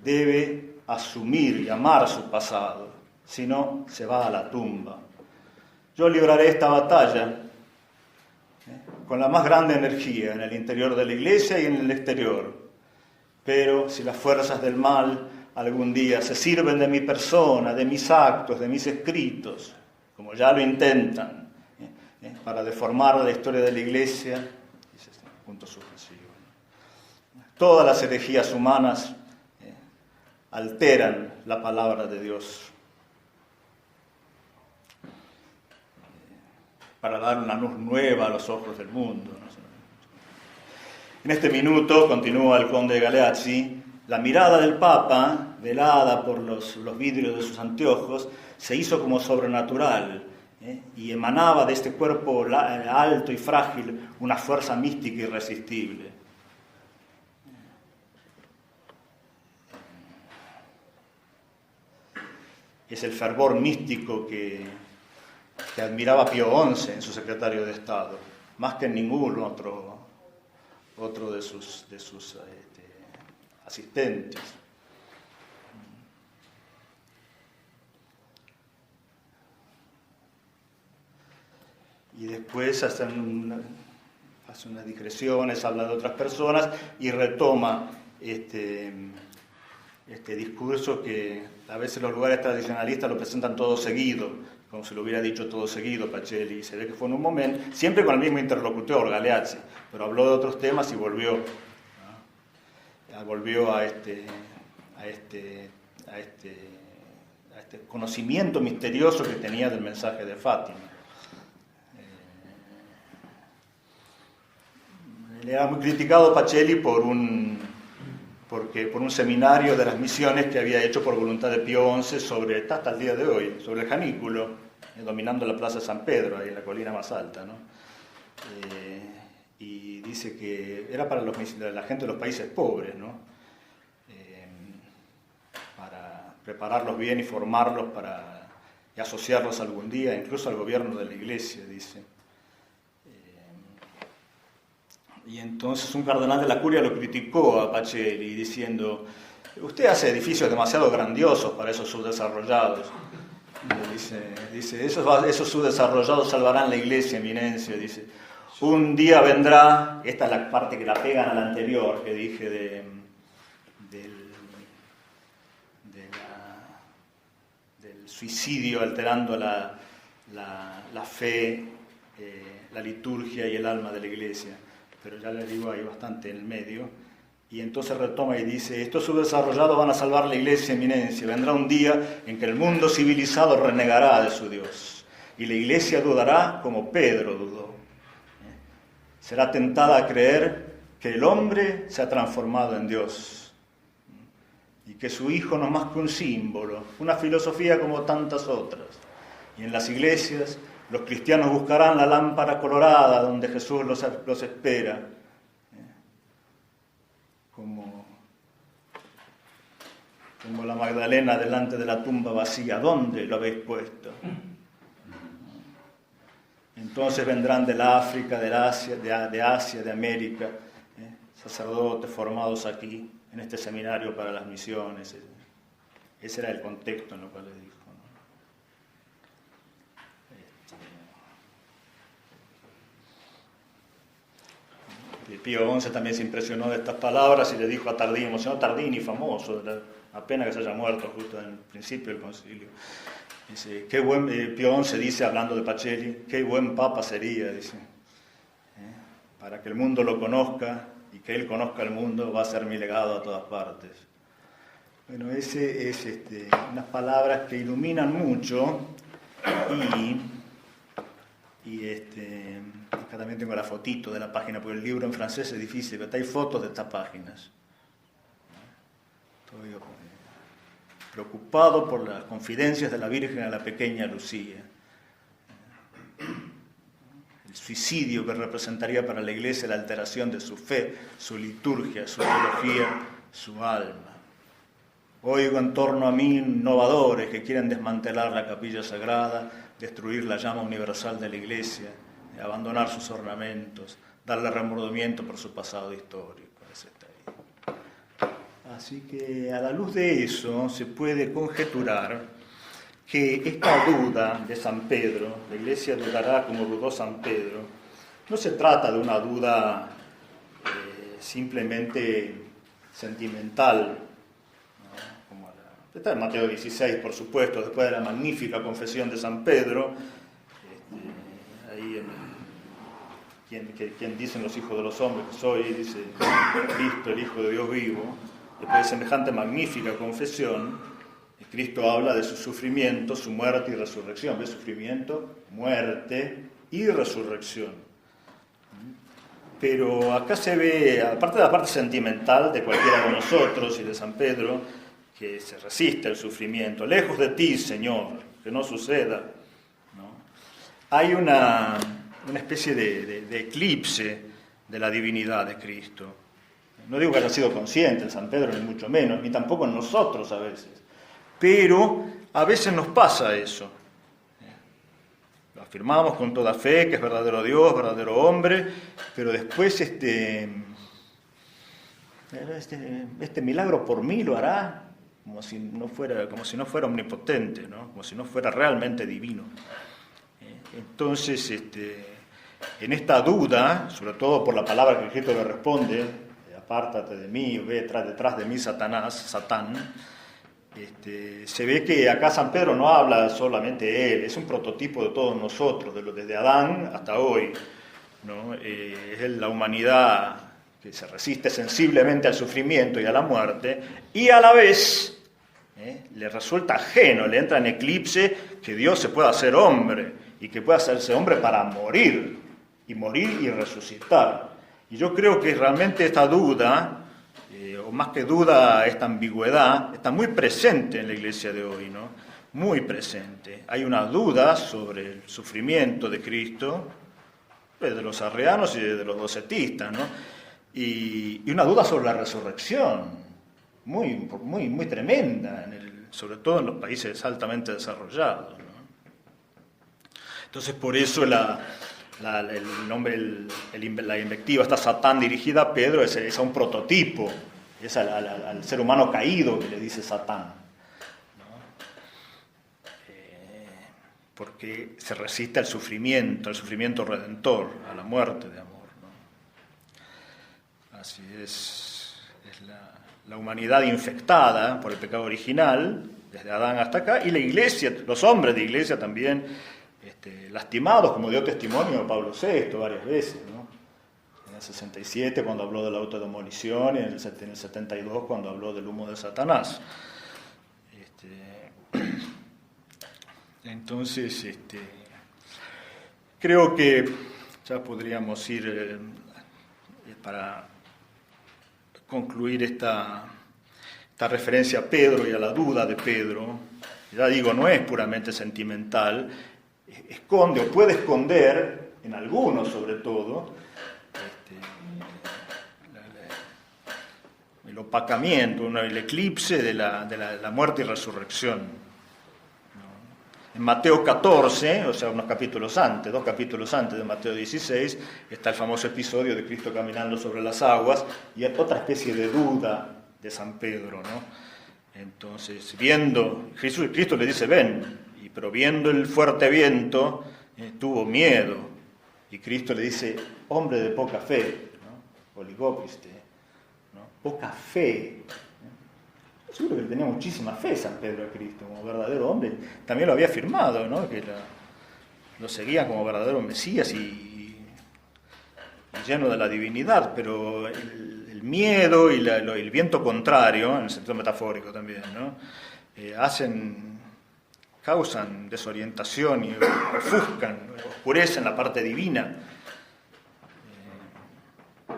debe asumir y amar su pasado, si no, se va a la tumba. Yo libraré esta batalla con la más grande energía en el interior de la iglesia y en el exterior, pero si las fuerzas del mal algún día se sirven de mi persona, de mis actos, de mis escritos, como ya lo intentan, para deformar la historia de la iglesia, dice punto suspensivo. Todas las herejías humanas alteran la palabra de Dios para dar una luz nueva a los ojos del mundo, ¿no? En este minuto, continúa el conde Galeazzi, la mirada del Papa, velada por los vidrios de sus anteojos, se hizo como sobrenatural, y emanaba de este cuerpo alto y frágil una fuerza mística irresistible. Es el fervor místico que admiraba Pío XI en su secretario de Estado, más que en ningún otro de sus asistentes. Y después hace unas digresiones, habla de otras personas y retoma este discurso que a veces los lugares tradicionalistas lo presentan todo seguido, como si lo hubiera dicho todo seguido Pacelli, y se ve que fue en un momento, siempre con el mismo interlocutor, Galeazzi, pero habló de otros temas y volvió a este conocimiento misterioso que tenía del mensaje de Fátima. Le era muy criticado Pacelli por un seminario de las misiones que había hecho por voluntad de Pío XI hasta el día de hoy, sobre el Janículo, dominando la Plaza San Pedro, ahí en la colina más alta, ¿no? Y dice que era para la gente de los países pobres, ¿no? Para prepararlos bien y formarlos y asociarlos algún día, incluso al gobierno de la Iglesia, dice. Y entonces un cardenal de la Curia lo criticó a Pacelli diciendo, usted hace edificios demasiado grandiosos para esos subdesarrollados. Dice esos subdesarrollados salvarán la iglesia, eminencia, dice. Un día vendrá, esta es la parte que la pegan a la anterior que dije del suicidio alterando la fe, la liturgia y el alma de la iglesia. Pero ya les digo, hay bastante en el medio, y entonces retoma y dice, estos subdesarrollados van a salvar la iglesia, eminencia, vendrá un día en que el mundo civilizado renegará de su Dios, y la iglesia dudará como Pedro dudó. Será tentada a creer que el hombre se ha transformado en Dios y que su Hijo no es más que un símbolo, una filosofía como tantas otras. Y en las iglesias los cristianos buscarán la lámpara colorada donde Jesús los espera, como la Magdalena delante de la tumba vacía. ¿Dónde lo habéis puesto? Entonces vendrán del África, de Asia, de América, sacerdotes formados aquí, en este seminario para las misiones. Ese era el contexto en el cual le dijo, ¿no? Pío XI también se impresionó de estas palabras y le dijo a Tardini, Monseñor Tardini, famoso, apenas que se haya muerto justo en el principio del concilio. Dice, qué buen, Pío XI dice, hablando de Pacelli, qué buen papa sería, dice, para que el mundo lo conozca y que él conozca el mundo, va a ser mi legado a todas partes. Bueno, ese es unas palabras que iluminan mucho y acá también tengo la fotito de la página, porque el libro en francés es difícil, pero hay fotos de estas páginas. Estoy preocupado por las confidencias de la Virgen a la pequeña Lucía. El suicidio que representaría para la Iglesia la alteración de su fe, su liturgia, su teología, su alma. Oigo en torno a mí innovadores que quieren desmantelar la capilla sagrada, destruir la llama universal de la Iglesia, abandonar sus ornamentos, darle remordimiento por su pasado histórico. Así que a la luz de eso se puede conjeturar que esta duda de San Pedro, la Iglesia dudará como dudó San Pedro, no se trata de una duda simplemente sentimental, ¿no? Como está en Mateo 16, por supuesto, después de la magnífica confesión de San Pedro, ahí quien dicen los hijos de los hombres que soy, dice Cristo, el Hijo de Dios vivo. Después de semejante magnífica confesión, Cristo habla de su sufrimiento, su muerte y resurrección. ¿Ves? Sufrimiento, muerte y resurrección. Pero acá se ve, aparte de la parte sentimental de cualquiera de nosotros y de San Pedro, que se resiste al sufrimiento. Lejos de ti, Señor, que no suceda, ¿no? Hay una especie de eclipse de la divinidad de Cristo. No digo que haya sido consciente en San Pedro, ni mucho menos, ni tampoco en nosotros a veces. Pero a veces nos pasa eso. Lo afirmamos con toda fe, que es verdadero Dios, verdadero hombre, pero después este milagro por mí lo hará como si no fuera omnipotente, ¿no? Como si no fuera realmente divino. Entonces, en esta duda, sobre todo por la palabra que Cristo le responde, apártate de mí, ve detrás de mí, Satán, se ve que acá San Pedro no habla solamente de él, es un prototipo de todos nosotros, desde Adán hasta hoy, ¿no? Es la humanidad que se resiste sensiblemente al sufrimiento y a la muerte, y a la vez le resulta ajeno, le entra en eclipse que Dios se pueda hacer hombre, y que pueda hacerse hombre para morir y resucitar. Y yo creo que realmente esta duda, o más que duda, esta ambigüedad, está muy presente en la Iglesia de hoy, ¿no? Muy presente. Hay una duda sobre el sufrimiento de Cristo, de los arrianos y de los docetistas, ¿no? Y una duda sobre la resurrección, muy tremenda, sobre todo en los países altamente desarrollados, ¿no? Entonces, por eso la invectiva, esta Satán dirigida a Pedro, es a un prototipo, es al ser humano caído que le dice Satán, ¿no? Porque se resiste al sufrimiento redentor, a la muerte de amor, ¿no? Así es la humanidad infectada por el pecado original, desde Adán hasta acá, y la Iglesia, los hombres de Iglesia también, lastimados, como dio testimonio Pablo VI varias veces, ¿no? En el 67 cuando habló de la autodemolición y en el 72 cuando habló del humo de Satanás. Entonces, Creo que ya podríamos ir para concluir esta referencia a Pedro y a la duda de Pedro. Ya digo, no es puramente sentimental, esconde o puede esconder, en algunos sobre todo, el opacamiento, el eclipse de la muerte y resurrección. En Mateo 14, o sea, unos capítulos antes, 2 capítulos antes de Mateo 16, está el famoso episodio de Cristo caminando sobre las aguas y hay otra especie de duda de San Pedro, ¿no? Entonces, Cristo le dice, ven, pero viendo el fuerte viento, tuvo miedo. Y Cristo le dice, hombre de poca fe, ¿no? Oligopiste, ¿no? Poca fe. Seguro que le tenía muchísima fe San Pedro a Cristo como verdadero hombre. También lo había afirmado, ¿no? Que lo seguía como verdadero Mesías y lleno de la divinidad, pero el miedo y el viento contrario, en el sentido metafórico también, ¿no? Causan desorientación y ofuscan, oscurecen la parte divina.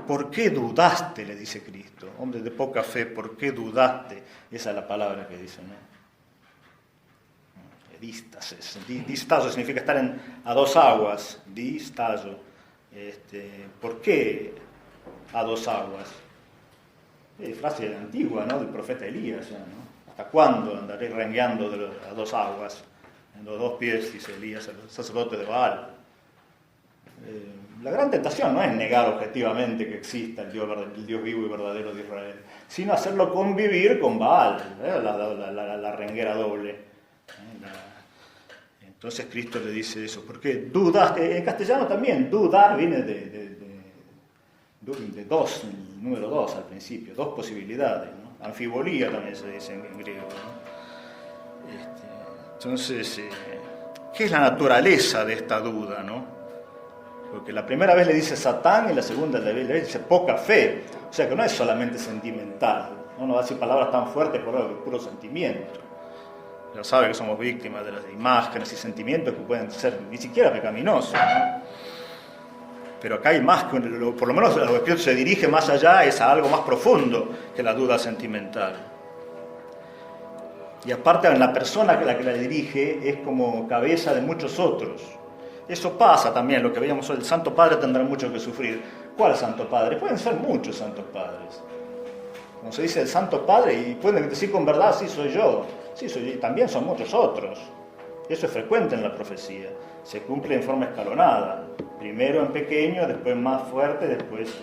¿Por qué dudaste?, le dice Cristo. Hombre de poca fe, ¿por qué dudaste? Esa es la palabra que dice, ¿no? Distazo significa estar a dos aguas. Distazo. ¿Por qué a dos aguas? Es frase antigua, ¿no? Del profeta Elías, ¿no? ¿Hasta cuándo andaré rengueando a dos aguas? En los dos pies, dice Elías, el sacerdote de Baal. La gran tentación no es negar objetivamente que exista el Dios vivo y verdadero de Israel, sino hacerlo convivir con Baal, la renguera doble. Entonces Cristo le dice eso, porque dudas, en castellano también, dudar viene de dos, el número 2 al principio, dos posibilidades, ¿no? Anfibolía también se dice en griego, ¿no? Entonces, ¿qué es la naturaleza de esta duda, no? Porque la primera vez le dice Satán y la segunda le dice poca fe. O sea que no es solamente sentimental. No nos va a decir palabras tan fuertes por puro sentimiento. Ya sabe que somos víctimas de las imágenes y sentimientos que pueden ser ni siquiera pecaminosos, ¿no? Pero acá hay más, por lo menos el Espíritu se dirige más allá, es a algo más profundo que la duda sentimental. Y aparte la persona que la dirige es como cabeza de muchos otros. Eso pasa también, lo que veíamos hoy, el Santo Padre tendrá mucho que sufrir. ¿Cuál Santo Padre? Pueden ser muchos Santos Padres. Como se dice el Santo Padre, y pueden decir con verdad, sí soy yo. Sí soy yo, y también son muchos otros. Eso es frecuente en la profecía. Se cumple en forma escalonada. Primero en pequeño, después más fuerte, después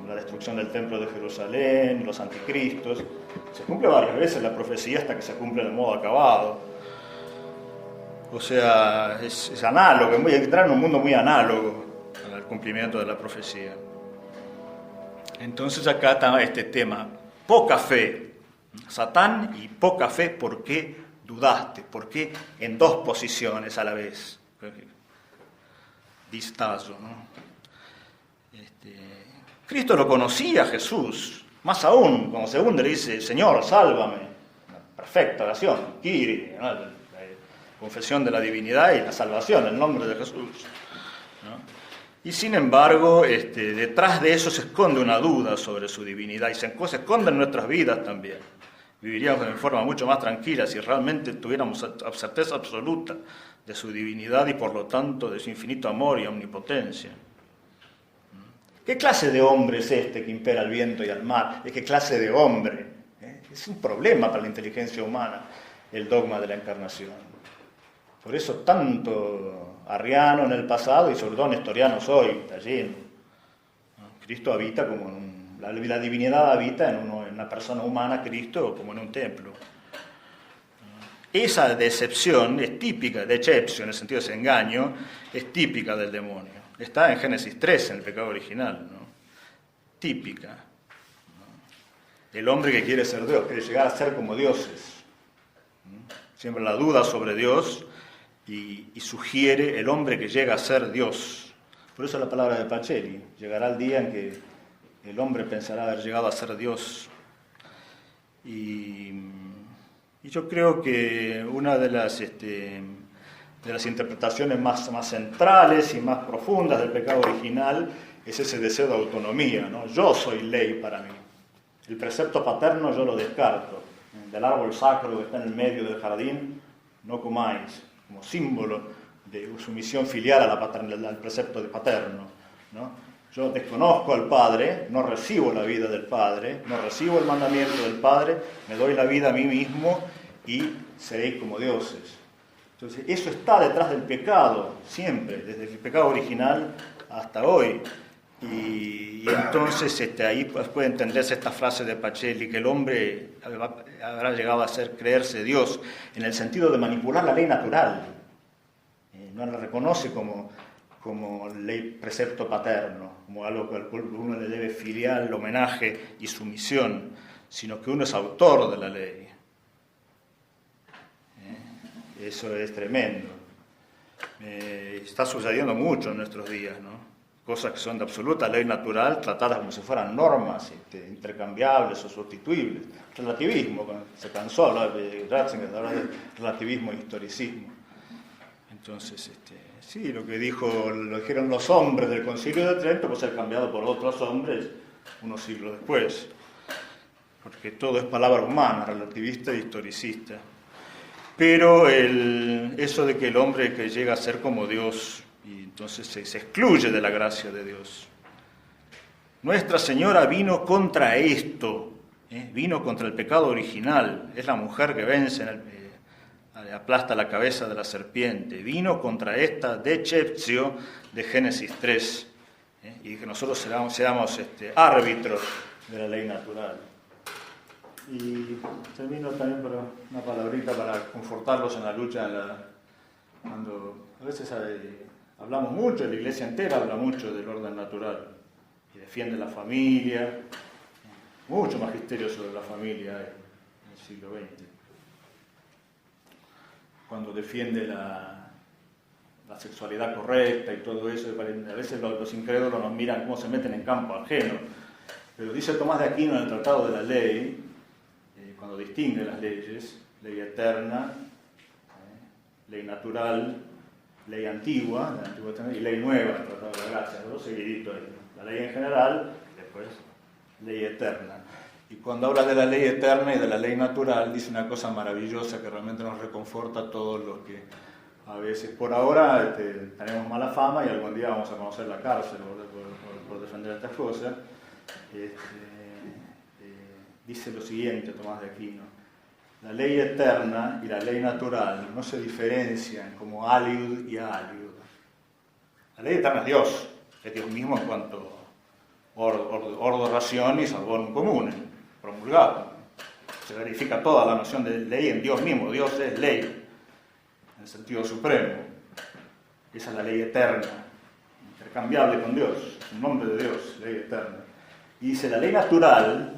la destrucción del templo de Jerusalén, los anticristos. Se cumple varias veces la profecía hasta que se cumple de modo acabado. O sea, es análogo, voy a entrar en un mundo muy análogo al cumplimiento de la profecía. Entonces acá está este tema, poca fe. Satán y poca fe, ¿por qué dudaste? ¿Por qué en dos posiciones a la vez? Distazo, ¿no? Cristo lo conocía, Jesús. Más aún, cuando se hunde le dice, Señor, sálvame. Una perfecta oración, Kyrie, ¿no? Confesión de la divinidad y la salvación, en el nombre de Jesús, ¿no? Y sin embargo, detrás de eso se esconde una duda sobre su divinidad y se esconde en nuestras vidas también. Viviríamos en forma mucho más tranquila si realmente tuviéramos certeza absoluta de su divinidad y por lo tanto de su infinito amor y omnipotencia. ¿Qué clase de hombre es este que impera al viento y al mar? ¿Qué clase de hombre? Es un problema para la inteligencia humana el dogma de la encarnación. Por eso tanto arriano en el pasado y sobre todo nestorianos hoy, está lleno. Cristo habita como la divinidad habita en una persona humana, Cristo, como en un templo. Esa decepción es típica, decepción, en el sentido de ese engaño, es típica del demonio. Está en Génesis 3, en el pecado original, ¿no? Típica, ¿no? El hombre que quiere ser Dios, quiere llegar a ser como dioses. Siempre la duda sobre Dios y sugiere el hombre que llega a ser Dios. Por eso la palabra de Pacelli, llegará el día en que el hombre pensará haber llegado a ser Dios. Y yo creo que una de de las interpretaciones más centrales y más profundas del pecado original es ese deseo de autonomía, ¿no? Yo soy ley para mí. El precepto paterno yo lo descarto. Del árbol sacro que está en el medio del jardín, no comáis, como símbolo de sumisión filial a al precepto paterno, ¿no? Yo desconozco al Padre, no recibo la vida del Padre, no recibo el mandamiento del Padre, me doy la vida a mí mismo y seréis como dioses. Entonces, eso está detrás del pecado, siempre, desde el pecado original hasta hoy. Y entonces ahí puede entenderse esta frase de Pacelli, que el hombre habrá llegado a creerse Dios, en el sentido de manipular la ley natural. No la reconoce como ley precepto paterno, como algo al cual uno le debe filial, homenaje y sumisión, sino que uno es autor de la ley. Eso es tremendo. Está sucediendo mucho en nuestros días, ¿no? Cosas que son de absoluta ley natural, tratadas como si fueran normas intercambiables o sustituibles. Relativismo, se cansó de hablar de Ratzinger, de hablar de relativismo e historicismo. Entonces, sí, lo que dijeron los hombres del Concilio de Trento puede ser cambiado por otros hombres unos siglos después, porque todo es palabra humana, relativista e historicista. Pero eso de que el hombre que llega a ser como Dios, y entonces se excluye de la gracia de Dios. Nuestra Señora vino contra esto, vino contra el pecado original, es la mujer que vence, aplasta la cabeza de la serpiente, vino contra esta decepción de Génesis 3, y que nosotros seamos árbitros de la ley natural. Y termino también por una palabrita para confortarlos en la lucha, cuando a veces hablamos mucho, la Iglesia entera habla mucho del orden natural y defiende la familia, mucho magisterio sobre la familia en el siglo XX. Cuando defiende la sexualidad correcta y todo eso, a veces los incrédulos nos miran cómo se meten en campo ajeno. Pero dice Tomás de Aquino en el Tratado de la Ley, cuando distingue las leyes, ley eterna, ley natural, ley antigua, del Antiguo Testamento, y ley nueva, el Tratado de la Gracia, dos seguiditos, la ley en general, después ley eterna. Y cuando habla de la ley eterna y de la ley natural, dice una cosa maravillosa que realmente nos reconforta a todos los que a veces por ahora tenemos mala fama y algún día vamos a conocer la cárcel por defender estas cosas. Dice lo siguiente Tomás de Aquino: la ley eterna y la ley natural no se diferencian como aliud y aliud. La ley eterna es Dios mismo en cuanto ordo ración y salvón común, promulgado. Se verifica toda la noción de ley en Dios mismo. Dios es ley, en el sentido supremo. Esa es la ley eterna, intercambiable con Dios, en nombre de Dios, ley eterna. Y dice, la ley natural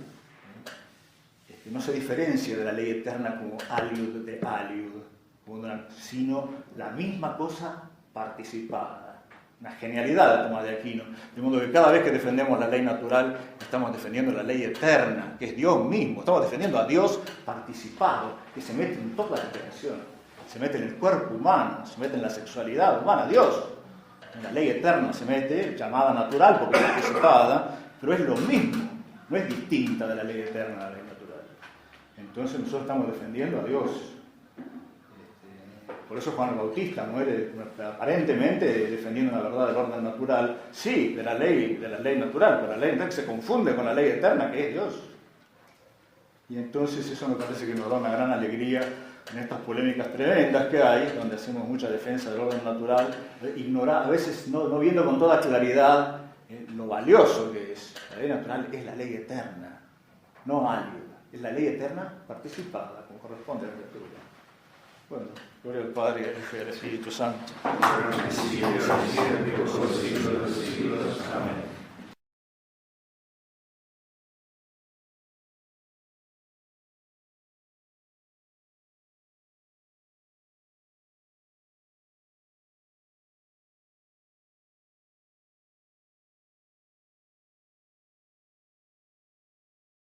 no se diferencia de la ley eterna como aliud de aliud, sino la misma cosa participada. Una genialidad de Tomás de Aquino. De modo que cada vez que defendemos la ley natural, estamos defendiendo la ley eterna, que es Dios mismo. Estamos defendiendo a Dios participado, que se mete en toda la creación. Se mete en el cuerpo humano, se mete en la sexualidad humana. Dios, en la ley eterna se mete, llamada natural porque es participada, pero es lo mismo. No es distinta de la ley eterna a la ley natural. Entonces nosotros estamos defendiendo a Dios. Por eso Juan el Bautista muere aparentemente defendiendo la verdad del orden natural, sí, de la ley natural, pero la ley natural que se confunde con la ley eterna que es Dios. Y entonces eso me parece que nos da una gran alegría en estas polémicas tremendas que hay, donde hacemos mucha defensa del orden natural, ignorar, a veces no viendo con toda claridad lo valioso que es. La ley natural es la ley eterna, no aliud. Es la ley eterna participada, como corresponde a la Escritura. Bueno, gloria al Padre, y al Hijo y al Espíritu Santo.